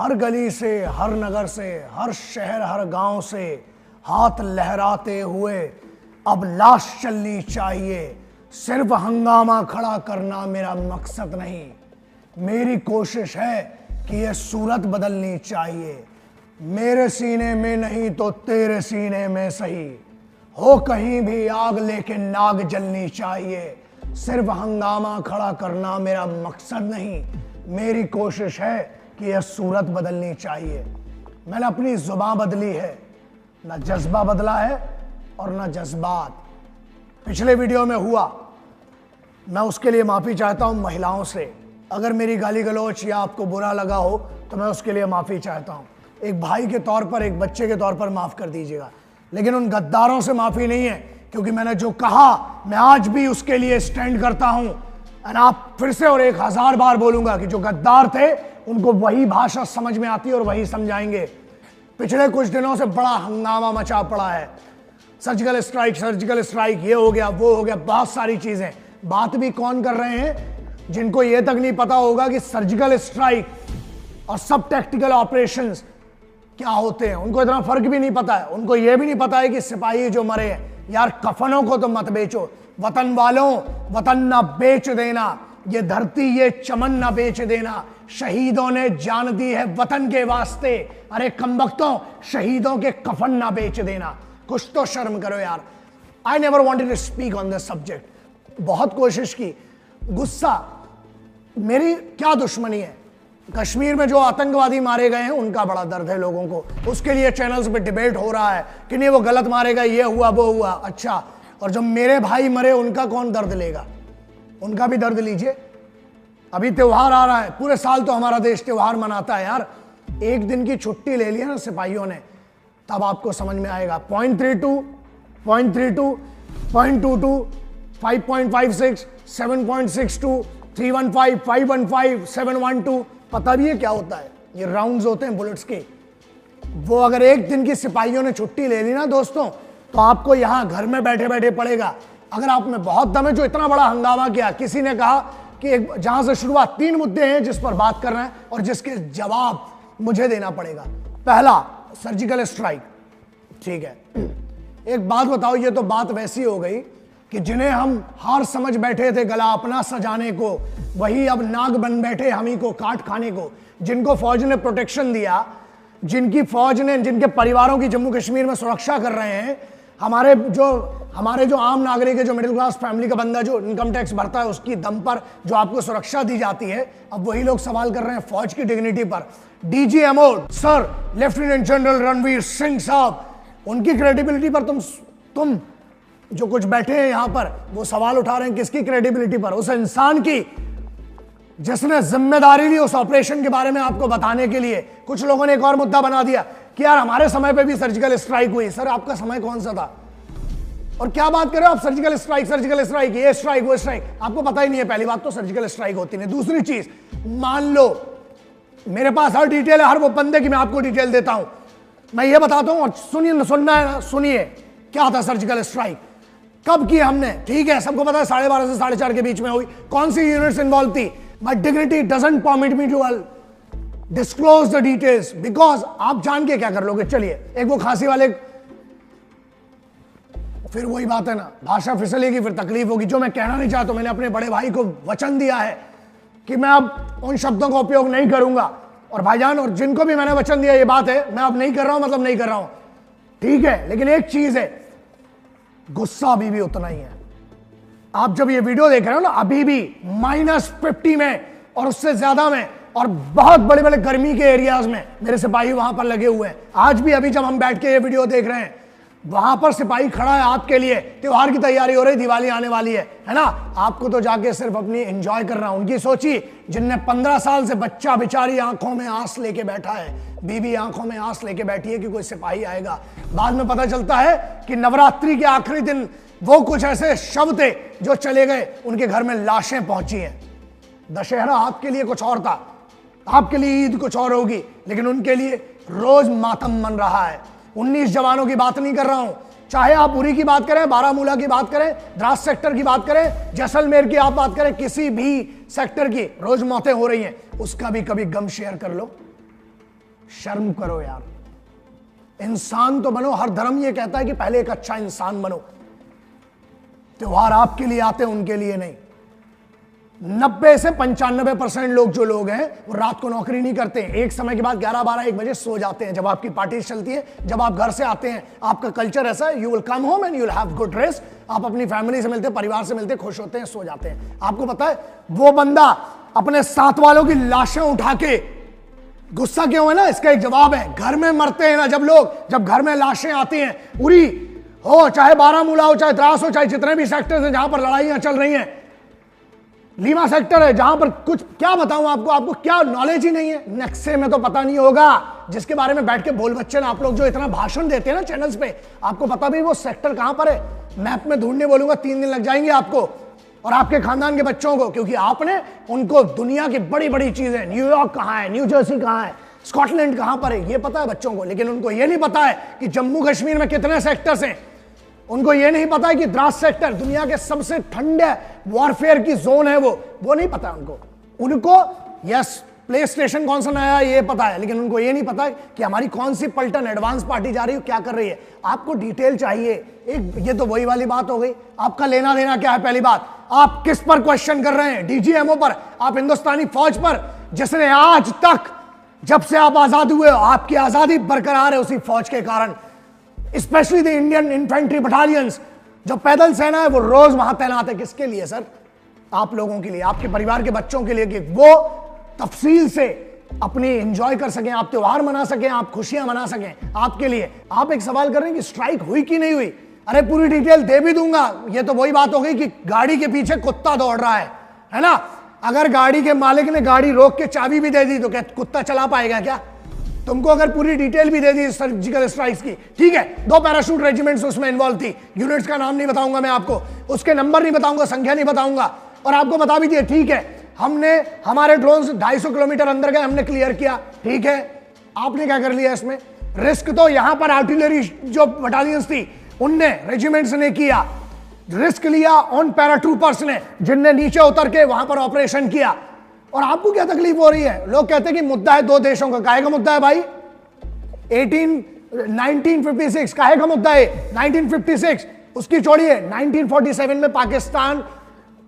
हर गली से, हर नगर से, हर शहर, हर गांव से हाथ लहराते हुए अब लाश चलनी चाहिए। सिर्फ हंगामा खड़ा करना मेरा मकसद नहीं, मेरी कोशिश है कि यह सूरत बदलनी चाहिए। मेरे सीने में नहीं तो तेरे सीने में सही, हो कहीं भी आग लेकिन नाग जलनी चाहिए। सिर्फ हंगामा खड़ा करना मेरा मकसद नहीं, मेरी कोशिश है कि यह सूरत बदलनी चाहिए। मैंने अपनी जुबान बदली है, ना जज्बा बदला है और ना जज्बात। पिछले वीडियो में हुआ, मैं उसके लिए माफ़ी चाहता हूं महिलाओं से। अगर मेरी गाली गलौच या आपको बुरा लगा हो तो मैं उसके लिए माफ़ी चाहता हूं। एक भाई के तौर पर, एक बच्चे के तौर पर माफ़ कर दीजिएगा, लेकिन उन गद्दारों से माफ़ी नहीं है, क्योंकि मैंने जो कहा मैं आज भी उसके लिए स्टैंड करता हूं। और आप फिर से और 1000 बार बोलूंगा कि जो गद्दार थे उनको वही भाषा समझ में आती है और वही समझाएंगे। पिछले कुछ दिनों से बड़ा हंगामा मचा पड़ा है, सर्जिकल स्ट्राइक, ये हो गया, वो हो गया, बहुत सारी चीजें। बात भी कौन कर रहे हैं? जिनको ये तक नहीं पता होगा कि सर्जिकल स्ट्राइक और सब टैक्टिकल ऑपरेशंस क्या होते हैं, उनको इतना फर्क भी नहीं पता है। उनको ये भी नहीं पता है कि सिपाही जो मरे हैं, यार कफनों को तो मत बेचो, वतन वालों, वतन ना बेच देना, ये धरती ये चमन ना बेच देना। शहीदों ने जान दी है वतन के वास्ते, अरे कमबख्तों, शहीदों के कफन ना बेच देना। कुछ तो शर्म करो यार। I never wanted to speak on this subject, बहुत कोशिश की। गुस्सा, मेरी क्या दुश्मनी है? कश्मीर में जो आतंकवादी मारे गए हैं उनका बड़ा दर्द है लोगों को, उसके लिए चैनल्स पे डिबेट हो रहा है कि नहीं वो गलत मारे गए, ये हुआ वो हुआ। अच्छा, और जब मेरे भाई मरे उनका कौन दर्द लेगा? उनका भी दर्द लीजिए। अभी त्योहार आ रहा है, पूरे साल तो हमारा देश त्योहार मनाता है यार। एक दिन की छुट्टी ले लिया ना सिपाहियों ने, तब आपको समझ में आएगा। 0.32, 0.32, 0.22, 5.56, 7.62, 315, 515, 712, पता भी है क्या होता है? ये राउंड्स होते हैं बुलेट्स के। वो अगर एक दिन की सिपाहियों ने छुट्टी ले ली ना दोस्तों, तो आपको यहां घर में बैठे बैठे पड़ेगा। अगर आप में बहुत दम है, जो इतना बड़ा हंगामा किया, किसी ने कहा कि जहां से शुरुआत 3 मुद्दे हैं जिस पर बात कर रहे हैं और जिसके जवाब मुझे देना पड़ेगा। पहला, सर्जिकल स्ट्राइक, ठीक है। एक बात बताओ, ये तो बात वैसी हो गई कि जिन्हें हम हार समझ बैठे थे गला अपना सजाने को, वही अब नाग बन बैठे हम ही को काट खाने को। जिनको फौज ने प्रोटेक्शन दिया, जिनकी फौज ने, जिनके परिवारों की जम्मू कश्मीर में सुरक्षा कर रहे हैं, हमारे जो आम नागरिक है, जो मिडिल क्लास फैमिली का बंदा जो इनकम टैक्स भरता है, उसकी दम पर जो आपको सुरक्षा दी जाती है, अब वही लोग सवाल कर रहे हैं फौज की डिग्निटी पर। DGMO sir lieutenant general Ranveer Singh साहब, उनकी क्रेडिबिलिटी पर तुम जो कुछ बैठे हैं यहां पर, वो सवाल उठा रहे हैं। किसकी क्रेडिबिलिटी पर? उस इंसान की जिसने जिम्मेदारी ली उस ऑपरेशन के बारे में आपको बताने के लिए। कुछ लोगों ने एक और मुद्दा बना दिया कि यार हमारे समय पे भी सर्जिकल स्ट्राइक हुई। सर आपका समय कौन सा था? और क्या बात कर रहे हो आप? सर्जिकल स्ट्राइक, ये स्ट्राइक, वो स्ट्राइक, आपको पता ही नहीं है। पहली बात तो सर्जिकल स्ट्राइक होती नहीं। दूसरी चीज, मान लो मेरे पास हर डिटेल है, हर वो बंदे की मैं आपको डिटेल देता हूं, मैं ये बताता हूं और सुनना है ना, सुनिए क्या था सर्जिकल स्ट्राइक, कब किया हमने, ठीक है, सबको पता है 12:30 से 4:30 के बीच में हुई। कौन सी यूनिट्स इन्वॉल्व थी? My dignity doesn't permit me to disclose the details, because आप जान के क्या कर लोगे। चलिए, एक वो खांसी वाले, फिर वही बात है ना, भाषा फिसलेगी, फिर तकलीफ होगी। जो मैं कहना नहीं चाहता, मैंने अपने बड़े भाई को वचन दिया है कि मैं अब उन शब्दों का उपयोग नहीं करूंगा। और भाईजान, और जिनको भी मैंने वचन दिया, ये बात है, मैं अब नहीं कर रहा हूं, मतलब नहीं कर रहा हूं, ठीक है। लेकिन एक चीज है, गुस्सा अभी भी उतना ही है। आप जब ये वीडियो देख रहे हो ना, अभी भी -50 में और उससे ज्यादा में, और बहुत बड़े बड़े गर्मी के एरियाज में मेरे सिपाही वहां पर लगे हुए हैं। आज भी, अभी जब हम बैठ के ये वीडियो देख रहे हैं, वहां पर सिपाही खड़ा है आपके लिए। त्योहार की तैयारी हो रही, दिवाली आने वाली है ना। आपको तो जाके सिर्फ अपनी एंजॉय करना। उनकी सोची जिनने 15 साल से बच्चा बेचारी आंखों में आंस लेके बैठा है, बीबी आंखों में आंस लेके बैठी है कि कोई सिपाही आएगा। बाद में पता चलता है कि नवरात्रि के आखिरी दिन वो कुछ ऐसे शव थे जो चले गए, उनके घर में लाशें पहुंची हैं। दशहरा आपके लिए कुछ और था, आपके लिए ईद कुछ और होगी, लेकिन उनके लिए रोज मातम मन रहा है। 19 जवानों की बात नहीं कर रहा हूं, चाहे आप उरी की बात करें, बारामूला की बात करें, द्रास सेक्टर की बात करें, जैसलमेर की आप बात करें, किसी भी सेक्टर की रोज मौतें हो रही हैं, उसका भी कभी गम शेयर कर लो। शर्म करो यार, इंसान तो बनो। हर धर्म ये कहता है कि पहले एक अच्छा इंसान बनो। त्योहार आपके लिए आते हैं, उनके लिए नहीं। 90 से 95% लोग जो लोग हैं वो रात को नौकरी नहीं करते हैं। एक समय के बाद 11, 12, 1 बजे सो जाते हैं। जब आपकी पार्टी चलती है, जब आप घर से आते हैं, आपका कल्चर ऐसा है, you will come home and you will have good rest. आप अपनी फैमिली से मिलते, परिवार से मिलते, खुश होते हैं, सो जाते हैं। आपको पता है वो बंदा अपने साथ वालों की लाशें उठा के गुस्सा क्यों है ना, इसका एक जवाब है। घर में मरते हैं ना जब लोग, जब घर में लाशें आती हैं, उरी हो, चाहे बारामूला हो, चाहे द्रास हो, चाहे जितने भी सेक्टर्स हैं जहां पर लड़ाइयां चल रही हैं, लीमा सेक्टर है जहां पर कुछ, क्या बताऊं आपको क्या नॉलेज ही नहीं है। नक्शे में तो पता नहीं होगा, जिसके बारे में बैठ के बोल बच्चे ना आप लोग जो इतना भाषण देते हैं ना चैनल्स पे, आपको पता भी वो सेक्टर कहां पर है? मैप में ढूंढने बोलूंगा 3 दिन लग जाएंगे आपको और आपके खानदान के बच्चों को, क्योंकि आपने उनको दुनिया की बड़ी बड़ी चीजें, न्यूयॉर्क कहां है, न्यू जर्सी कहां है, स्कॉटलैंड कहां पर है, ये पता है बच्चों को। लेकिन उनको ये नहीं पता है कि जम्मू कश्मीर में कितने सेक्टर्स हैं। उनको ये नहीं पता है कि द्रास सेक्टर दुनिया के सबसे ठंडे वॉरफेयर की जोन है, वो नहीं पता उनको यस प्ले स्टेशन कौन सा नया ये पता है, लेकिन उनको ये नहीं पता है कि हमारी कौन सी पलटन एडवांस पार्टी जा रही है, क्या कर रही है। आपको डिटेल चाहिए। एक ये तो वही वाली बात हो गई, आपका लेना देना क्या है। पहली बात, आप किस पर क्वेश्चन कर रहे हैं? डीजीएमओ पर, आप हिंदुस्तानी फौज पर, जिसने आज तक, जब से आप आजाद हुए हो, आपकी आजादी बरकरार है उसी फौज के कारण। Specially the Indian infantry battalions, जो पैदल सेना है, वो रोज वहां तैनात है। किसके लिए सर? आप लोगों के लिए, आपके परिवार के बच्चों के लिए, कि वो तफसील से अपनी एंजॉय कर सकें, आप त्योहार मना सकें, आप खुशियां मना सकें। आपके लिए आप एक सवाल कर रहे हैं कि स्ट्राइक हुई कि नहीं हुई। अरे पूरी डिटेल दे भी दूंगा। ये तो वही बात हो गई कि गाड़ी के पीछे कुत्ता दौड़ रहा है ना। अगर गाड़ी के मालिक ने गाड़ी रोक के चाबी भी दे दी तो क्या कुत्ता चला पाएगा क्या? तुमको अगर पूरी डिटेल भी दे दी सर्जिकल स्ट्राइक्स की, ठीक है, 2 पैराशूट रेजिमेंट्स उसमें इन्वॉल्व थी। यूनिट्स का नाम नहीं बताऊंगा मैं आपको, उसके नंबर नहीं बताऊंगा, संख्या नहीं बताऊंगा, और आपको बता भी दिया, ठीक है, हमने हमारे ड्रोन 250 किलोमीटर अंदर गए, हमने क्लियर किया, ठीक है। आपने क्या कर लिया इसमें? रिस्क तो यहां पर आर्टिलरी जो बटालियंस थी उनने, रेजिमेंट्स ने किया, रिस्क लिया ऑन पैराट्रूपर्स ने, जिनने नीचे उतर के वहां पर ऑपरेशन किया। और आपको क्या तकलीफ हो रही है? लोग कहते हैं कि मुद्दा है 2 देशों का। काहे का मुद्दा है भाई? 1956 काहे का मुद्दा है? 1956 उसकी छोड़िए, 1947 में पाकिस्तान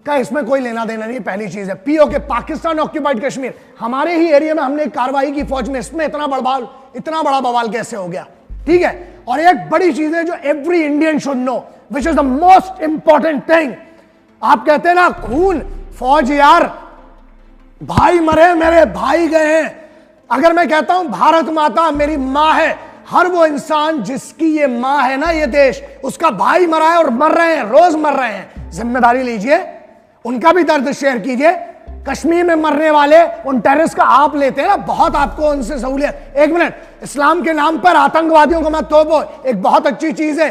का इसमें कोई लेना देना नहीं। पहली चीज है पीओके, पाकिस्तान ऑक्यूपाइड कश्मीर, हमारे ही एरिया में हमने कार्रवाई की फौज में, इसमें इतना बड़ा बवाल कैसे हो गया? ठीक है। और एक बड़ी चीज है जो every Indian should know, which is the most important thing. आप कहते हैं ना खून, फौज यार, भाई मरे, मेरे भाई गए हैं। अगर मैं कहता हूं भारत माता मेरी मां है, हर वो इंसान जिसकी ये मां है ना, ये देश, उसका भाई मरा है और मर रहे हैं, रोज मर रहे हैं। जिम्मेदारी लीजिए, उनका भी दर्द शेयर कीजिए। कश्मीर में मरने वाले उन टेररिस्ट का आप लेते हैं ना, बहुत आपको उनसे सहूलियत। 1 मिनट, इस्लाम के नाम पर आतंकवादियों को मत तोपो, एक बहुत अच्छी चीज है।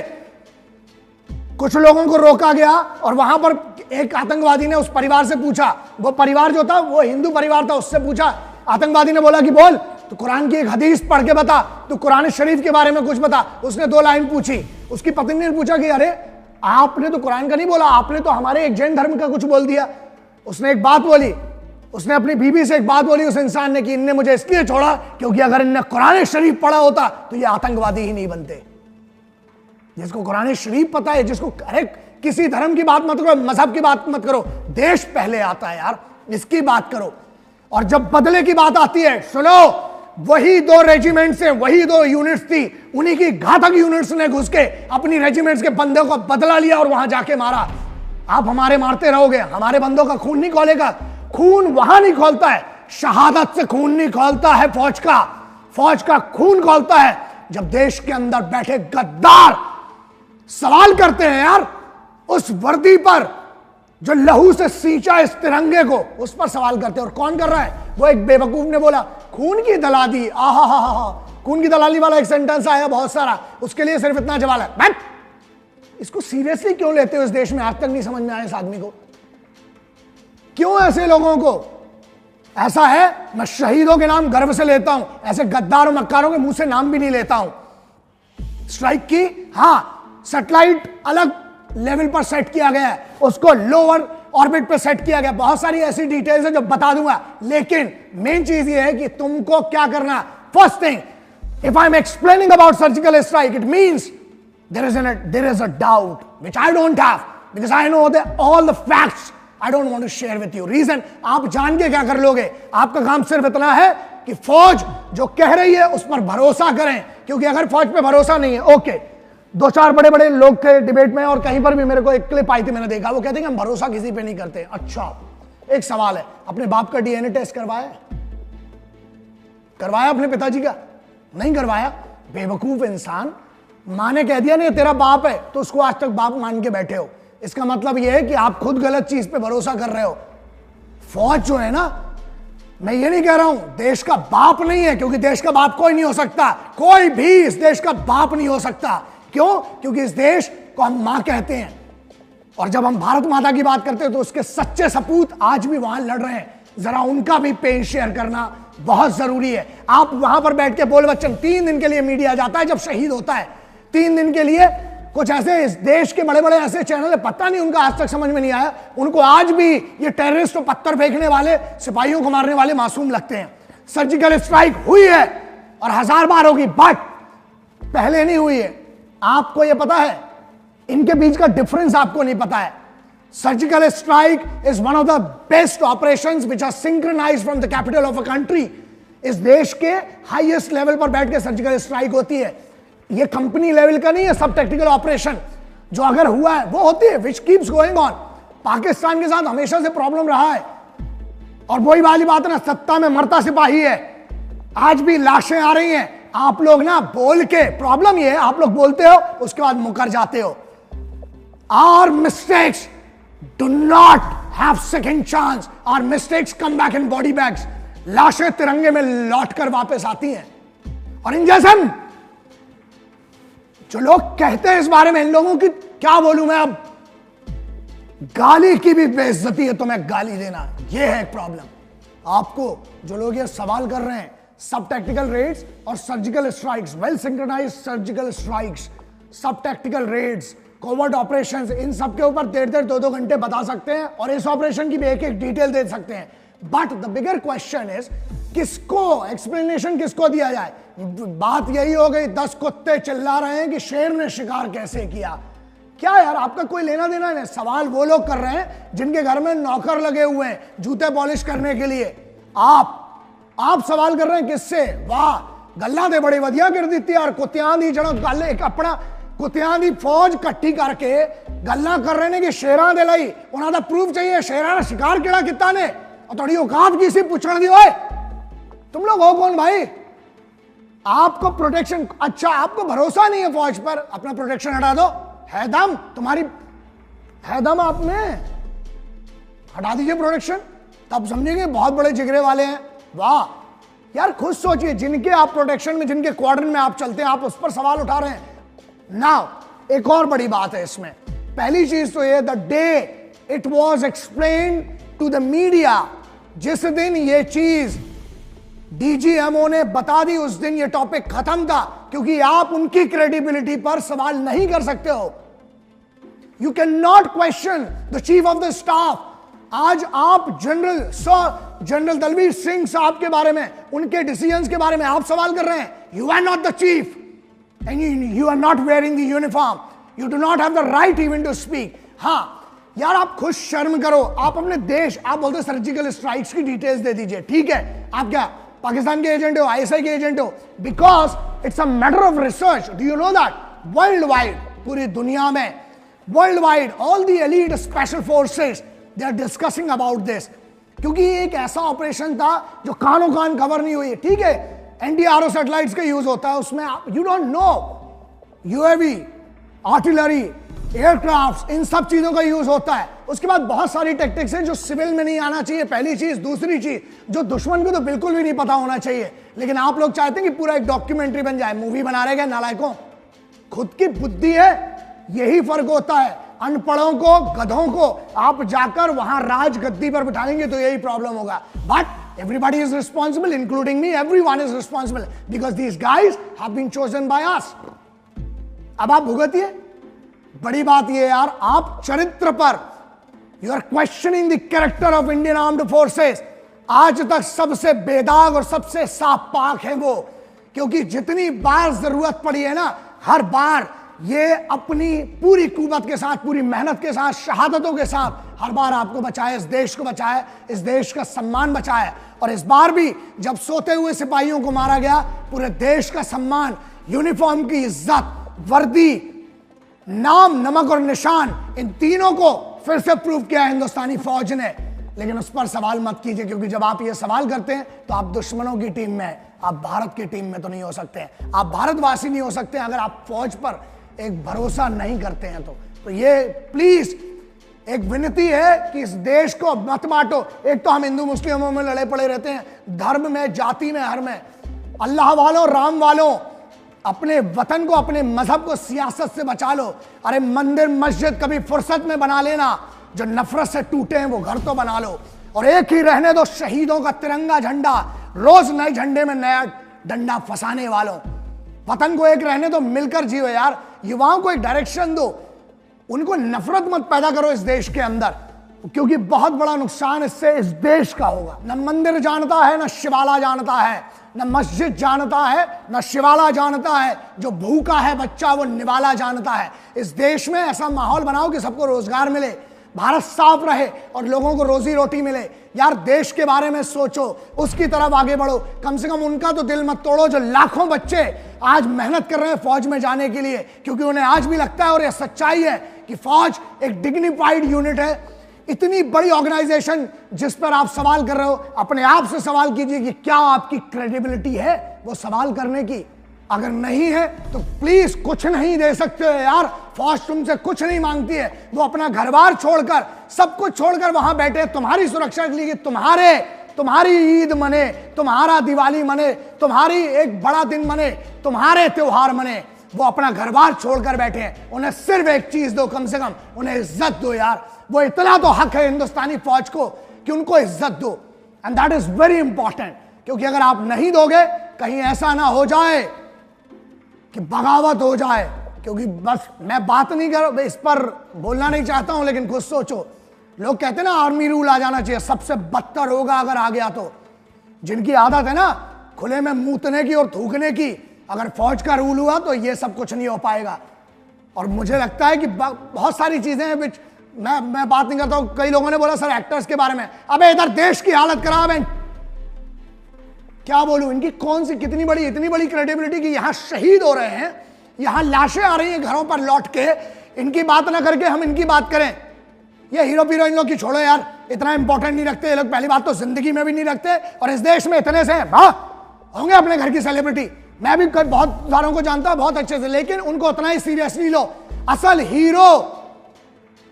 कुछ लोगों को रोका गया और वहां पर एक आतंकवादी ने उस परिवार से पूछा, वो परिवार जो था वो हिंदू परिवार था, उससे पूछा, आतंकवादी ने बोला कि बोल, तो कुरान की एक हदीस पढ़ के बता, तो कुरान शरीफ के बारे में कुछ बता। उसने 2 लाइन पूछी। उसकी पत्नी ने पूछा कि अरे आपने तो कुरान का नहीं बोला, आपने तो हमारे एक जैन धर्म का कुछ बोल दिया। उसने एक बात बोली, उसने अपनी बीवी से एक बात बोली उस इंसान ने, कि इनने मुझे इसलिए छोड़ा क्योंकि अगर इनने कुरान शरीफ पढ़ा होता तो ये आतंकवादी ही नहीं बनते। जिसको कुरान शरीफ पता है, जिसको, अरे किसी धर्म की बात मत करो, मजहब की बात मत करो, देश पहले आता है यार, इसकी बात करो। और जब बदले की बात आती है, सुनो, वही 2 रेजिमेंट से, वही 2 यूनिट्स थी, उन्हीं की घातक यूनिट्स ने घुस के अपनी रेजिमेंट्स के बंदों को बदला लिया और वहां जाके मारा। आप हमारे मारते रहोगे, हमारे बंदों का खून नहीं खोलेगा। खून वहां नहीं खोलता है, शहादत से खून नहीं खोलता है फौज का। फौज का खून खोलता है जब देश के अंदर बैठे गद्दार सवाल करते हैं यार उस वर्दी पर जो लहू से सींचा इस तिरंगे को, उस पर सवाल करते हैं। और कौन कर रहा है? वो एक बेवकूफ ने बोला खून की दलाली, आहा हा हा, खून की दलाली वाला एक सेंटेंस आया बहुत सारा, उसके लिए सिर्फ इतना जवाब है। बैठ, इसको सीरियसली क्यों लेते हो इस देश में? आज तक नहीं समझ में आया इस आदमी को, क्यों ऐसे लोगों को? ऐसा है, मैं शहीदों के नाम गर्व से लेता हूं, ऐसे गद्दारों मक्कारों के मुंह से नाम भी नहीं लेता हूं। स्ट्राइक की, हां, सैटेलाइट अलग लेवल पर सेट किया गया है, उसको लोअर ऑर्बिट पे सेट किया गया। बहुत सारी ऐसी डिटेल्स है जो बता दूंगा, लेकिन मेन चीज ये है कि तुमको क्या करना, First thing, if I'm explaining about surgical strike, it means there is a doubt which I don't have because I know that all the facts I don't want to share with you. Reason, आप जान के क्या कर लोगे? आपका काम सिर्फ इतना है कि फौज जो कह रही है उस पर भरोसा करें, क्योंकि अगर फौज पे भरोसा नहीं है, ओके, दो चार बड़े बड़े लोग थे डिबेट में और कहीं पर भी मेरे को एक क्लिप आई थी, मैंने देखा, वो कहते हैं कि हम भरोसा किसी पे नहीं करते। अच्छा, एक सवाल है, अपने बाप का डीएनए टेस्ट करवाया अपने पिताजी का? नहीं करवाया। बेवकूफ इंसान, माँ ने कह दिया नहीं तेरा बाप है तो उसको आज तक बाप मान के बैठे हो। इसका मतलब यह है कि आप खुद गलत चीज पे भरोसा कर रहे हो। फौज जो है ना, मैं ये नहीं कह रहा हूं देश का बाप नहीं है, क्योंकि देश का बाप कोई नहीं हो सकता, कोई भी इस देश का बाप नहीं हो सकता। क्यों? क्योंकि इस देश को हम मां कहते हैं, और जब हम भारत माता की बात करते हैं तो उसके सच्चे सपूत आज भी वहां लड़ रहे हैं। जरा उनका भी पेन शेयर करना बहुत जरूरी है। आप वहां पर बैठ के बोल बच्चन, 3 दिन के लिए मीडिया जाता है जब शहीद होता है, 3 दिन के लिए कुछ ऐसे इस देश के बड़े बड़े ऐसे चैनल है, पता नहीं उनका आज तक समझ में नहीं आया, उनको आज भी ये टेररिस्ट और पत्थर फेंकने वाले, सिपाहियों को मारने वाले मासूम लगते हैं। सर्जिकल स्ट्राइक हुई है और 1000 बार होगी, बट पहले नहीं हुई है। आपको ये पता है, इनके बीच का डिफरेंस आपको नहीं पता है। Surgical strike is one of the best operations which are synchronised from the capital of a country. इस देश के हाईएस्ट लेवल पर बैठ के सर्जिकल स्ट्राइक होती है। ये कंपनी लेवल का नहीं है, सब टेक्निकल ऑपरेशन जो अगर हुआ है वो होती है, which keeps going on. Pakistan के साथ हमेशा से प्रॉब्लम रहा है, और वही वाली बात है ना, सत्ता में मरता सिपाही है। आज भी लाशें आ रही हैं, आप लोग ना बोल के, प्रॉब्लम ये है आप लोग बोलते हो उसके बाद मुकर जाते हो। Our mistakes do not have second chance, our mistakes come back in body bags. लाशें तिरंगे में लौट कर वापस आती हैं। और इन जैसे जो लोग कहते हैं इस बारे में, इन लोगों की क्या बोलूं मैं, अब गाली की भी बेइज्जती है तो मैं गाली देना, यह है एक प्रॉब्लम। आपको जो लोग ये सवाल कर रहे हैं, सब टैक्टिकल रेड्स और surgical strikes, well synchronised surgical strikes, सब टैक्टिकल रेड्स, कोवर्ट ऑपरेशंस, इन सब के ऊपर 1.5 2 घंटे बता सकते हैं और इस ऑपरेशन की भी एक एक डिटेल दे सकते हैं। But the bigger question is, किसको एक्सप्लेनेशन किसको दिया जाए? बात यही हो गई, 10 कुत्ते चिल्ला रहे हैं कि शेर ने शिकार कैसे किया। क्या यार, आपका कोई लेना देना नहीं। सवाल वो लोग कर रहे हैं जिनके घर में नौकर लगे हुए हैं जूते पॉलिश करने के लिए। आप सवाल कर रहे हैं किससे? वाह, गल्ला दे बड़ी वधिया कर दी यार, कुत्तियां दी जड़ों गल एक अपना कुत्तियां दी फौज इकट्ठी करके गल्ला कर रहे हैं कि शेरां दे लई उन्हां दा प्रूफ चाहिए, शेरां दा शिकार केड़ा किता ने, और थोड़ी औकात की सी पूछण दी। ओए तुम लोग हो कौन भाई? आपको प्रोटेक्शन, अच्छा आपको भरोसा नहीं है फौज पर, अपना प्रोटेक्शन हटा दो। है दम तुम्हारी, है दम आप में, हटा दीजिए प्रोटेक्शन, तब समझेंगे बहुत बड़े जिगरे वाले हैं। वाह यार, खुद सोचिए, जिनके आप प्रोटेक्शन में, जिनके क्वाड्रन में आप चलते हैं, आप उस पर सवाल उठा रहे हैं। नाउ एक और बड़ी बात है इसमें। पहली चीज तो ये, the day it was explained to the media, जिस दिन ये चीज डीजीएमओ ने बता दी उस दिन ये टॉपिक खत्म था, क्योंकि आप उनकी क्रेडिबिलिटी पर सवाल नहीं कर सकते हो। You can not question the chief of the staff. आज आप जनरल दलवीर सिंह साहब के बारे में, उनके डिसीजंस के बारे में आप सवाल कर रहे हैं। You are not the chief and you are not wearing the uniform, you do not have the right even to speak. हाँ यार, आप खुद शर्म करो। आप अपने देश, आप बोलते सर्जिकल स्ट्राइक्स की डिटेल्स दे दीजिए, ठीक है, आप क्या पाकिस्तान के एजेंट हो, आईएसआई के एजेंट हो? Because it's a matter of research. Do you know that world wide, पूरी दुनिया में world wide, all the elite special forces they are discussing about this, क्योंकि ये एक ऐसा ऑपरेशन था जो कानों कान कवर नहीं हुई। ठीक है, एनडीआरओ सैटेलाइट्स का यूज होता है उसमें, you don't know, UAV, artillery, aircraft, इन सब चीजों का यूज होता है। उसके बाद बहुत सारी टेक्टिक्स हैं जो सिविल में नहीं आना चाहिए, पहली चीज। दूसरी चीज, जो दुश्मन को तो बिल्कुल भी नहीं पता होना चाहिए, लेकिन आप लोग चाहते हैं कि पूरा एक डॉक्यूमेंट्री बन जाए, मूवी बना रहे हैं नालायकों। खुद की बुद्धि है, यही फर्क होता है। अनपढ़ों को, गधों को आप जाकर वहां राज गद्दी पर बिठाएंगे तो यही प्रॉब्लम होगा। But everybody is responsible, including me, everyone is responsible, because these guys have been chosen by us. अब आप भुगतिए। बड़ी बात यह यार, आप चरित्र पर, you are questioning the character of Indian armed forces. आज तक सबसे बेदाग और सबसे साफ पाक है वो, क्योंकि जितनी बार जरूरत पड़ी है ना, हर बार ये अपनी पूरी कुव्वत के साथ, पूरी मेहनत के साथ, शहादतों के साथ हर बार आपको बचाया, इस देश को बचाया, इस देश का सम्मान बचाया। और इस बार भी जब सोते हुए सिपाहियों को मारा गया, पूरे देश का सम्मान, यूनिफॉर्म की इज्जत, वर्दी, नाम, नमक और निशान, इन तीनों को फिर से प्रूव किया हिंदुस्तानी फौज ने। लेकिन उस पर सवाल मत कीजिए, क्योंकि जब आप ये सवाल करते हैं तो आप दुश्मनों की टीम में हैं, आप भारत की टीम में तो नहीं हो सकते। आप भारतवासी नहीं हो सकते अगर आप फौज पर एक भरोसा नहीं करते हैं। तो ये प्लीज एक विनती है कि इस देश को मत बांटो। एक तो हम हिंदू मुस्लिमों में लड़े पड़े रहते हैं, धर्म में, जाति में, हर में। अल्लाह वालों, राम वालों, अपने वतन को, अपने मजहब को सियासत से बचा लो। अरे मंदिर मस्जिद कभी फुर्सत में बना लेना, जो नफरत से टूटे हैं वो घर तो बना लो। और एक ही रहने दो शहीदों का तिरंगा झंडा, रोज नए झंडे में नया डंडा फंसाने वालों। वतन को एक रहने दो, मिलकर जियो यार। युवाओं को एक डायरेक्शन दो, उनको नफरत मत पैदा करो इस देश के अंदर, क्योंकि बहुत बड़ा नुकसान इससे इस देश का होगा। न मंदिर जानता है, न शिवाला जानता है, न मस्जिद जानता है, न शिवाला जानता है। जो भूखा है बच्चा वो निवाला जानता है। इस देश में ऐसा माहौल बनाओ कि सबको रोजगार मिले, भारत साफ रहे और लोगों को रोजी रोटी मिले। यार देश के बारे में सोचो, उसकी तरफ आगे बढ़ो। कम से कम उनका तो दिल मत तोड़ो, जो लाखों बच्चे आज मेहनत कर रहे हैं फौज में जाने के लिए, क्योंकि उन्हें आज भी लगता है, और यह सच्चाई है, कि फौज एक डिग्निफाइड यूनिट है। इतनी बड़ी ऑर्गेनाइजेशन जिस पर आप सवाल कर रहे हो, अपने आप से सवाल कीजिए कि क्या आपकी क्रेडिबिलिटी है वो सवाल करने की। अगर नहीं है तो प्लीज कुछ नहीं दे सकते हो यार। फौज तुमसे कुछ नहीं मांगती है, वो अपना घर बार छोड़कर, सब कुछ छोड़कर वहां बैठे तुम्हारी सुरक्षा के लिए, तुम्हारी ईद मने, तुम्हारा दिवाली मने, तुम्हारी एक बड़ा दिन मने, तुम्हारे त्योहार मने। वो अपना घर बार छोड़कर बैठे हैं। उन्हें सिर्फ एक चीज दो, कम से कम उन्हें इज्जत दो यार। वो इतना तो हक है हिंदुस्तानी फौज को कि उनको इज्जत दो, and that is very important. क्योंकि अगर आप नहीं दोगे, कहीं ऐसा ना हो जाए कि बगावत हो जाए। क्योंकि बस मैं बात नहीं कर, इस पर बोलना नहीं चाहता हूं, लेकिन खुद सोचो, लोग कहते हैं ना आर्मी रूल आ जाना चाहिए, सबसे बदतर होगा अगर आ गया तो। जिनकी आदत है ना खुले में मूतने की और थूकने की, अगर फौज का रूल हुआ तो ये सब कुछ नहीं हो पाएगा। और मुझे लगता है कि बहुत सारी चीजें हैं विच मैं बात नहीं करता हूं। कई लोगों ने बोला सर एक्टर्स के बारे में, अबे इधर देश की हालत खराब है, क्या बोलूं। इनकी कौन सी इतनी बड़ी क्रेडिबिलिटी कि यहां शहीद हो रहे हैं, यहां लाशें आ रही हैं घरों पर लौट के, इनकी बात ना करके हम इनकी बात करें। ये हीरो हीरोइन लोग की छोड़ो यार, इतना इंपॉर्टेंट नहीं रखते ये लोग, पहली बात तो जिंदगी में भी नहीं रखते। और इस देश में इतने से होंगे अपने घर की सेलिब्रिटी, मैं भी बहुत सारों को जानता हूं बहुत अच्छे से, लेकिन उनको उतना ही सीरियसली लो। असल हीरो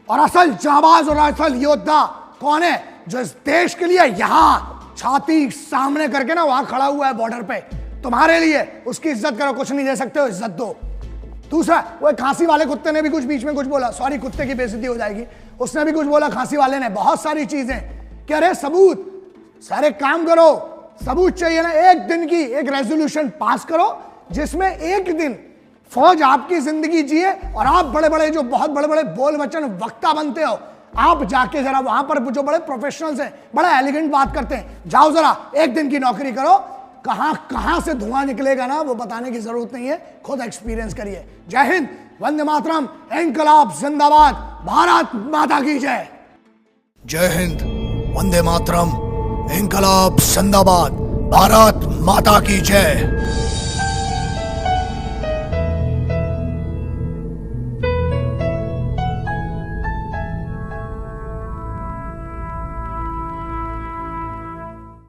और असल जाबाज और असल योद्धा कौन है? जो इस देश के लिए यहां छाती सामने करके ना वहां खड़ा हुआ है बॉर्डर पे तुम्हारे लिए। उसकी इज्जत करो, कुछ नहीं दे सकते हो, इज्जत दो। दूसरा, वो खांसी वाले कुत्ते ने भी कुछ बीच में कुछ बोला, सॉरी कुत्ते की बेइज्जती हो जाएगी, उसने भी कुछ बोला खांसी वाले ने, बहुत सारी चीजें। कह रहे सबूत, सारे काम करो, सबूत चाहिए ना। एक दिन की एक रेजोल्यूशन पास करो जिसमें एक दिन फौज आपकी जिंदगी जिए और आप बड़े बड़े जो बहुत बड़े बड़े बोल वचन वक्ता बनते हो, आप जाके जरा वहां पर जो बड़े प्रोफेशनल्स हैं, बड़ा एलिगेंट बात करते हैं, जाओ जरा एक दिन की नौकरी करो। कहां से धुआं निकलेगा ना वो बताने की जरूरत नहीं है, खुद एक्सपीरियंस करिए। जय हिंद, वंदे मातरम, इंकलाब जिंदाबाद, भारत माता की जय। जय हिंद, वंदे मातरम, इंकलाब जिंदाबाद, भारत माता की जय।